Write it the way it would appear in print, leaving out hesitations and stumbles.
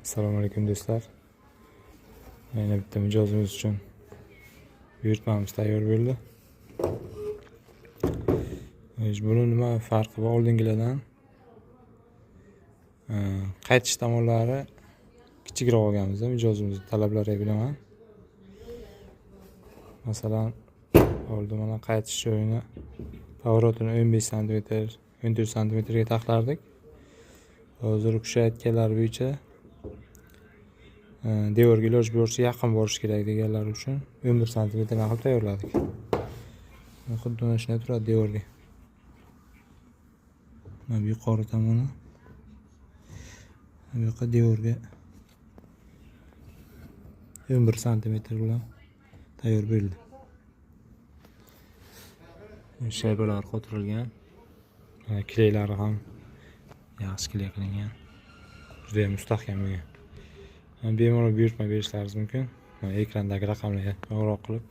Assalomu alaykum do'stlar. Yana bitta mijozimiz uchun buyurtmamiz tayyor bo'ldi. Buni nima farqi bor oldingilardan? Qaytish tomonlari kichikroq olganmiz, mijozimizning talablariga binoan. Masalan, oldin mana qaytish joyini pavorotini 15 sm, 14 sm ga taxlardik. Hozir o'sha aytganlar bo'yicha devorga iloji boricha yaqin borish kerak deganlar uchun 11 sm qilib tayyorladik. Xuddi mana shunday turadi devorga. Mana yuqori tomoni. Bu yoqqa devorga 11 sm bilan tayyor bo'ldi. Shaybalar qotirilgan. Kilaylari ham yaxshi kilay qilingan. Juda ham mustahkam bo'lgan. Bemalol buyurtma berishlaringiz mumkin. Ekrandagi raqamlarga qo'ng'iroq qilib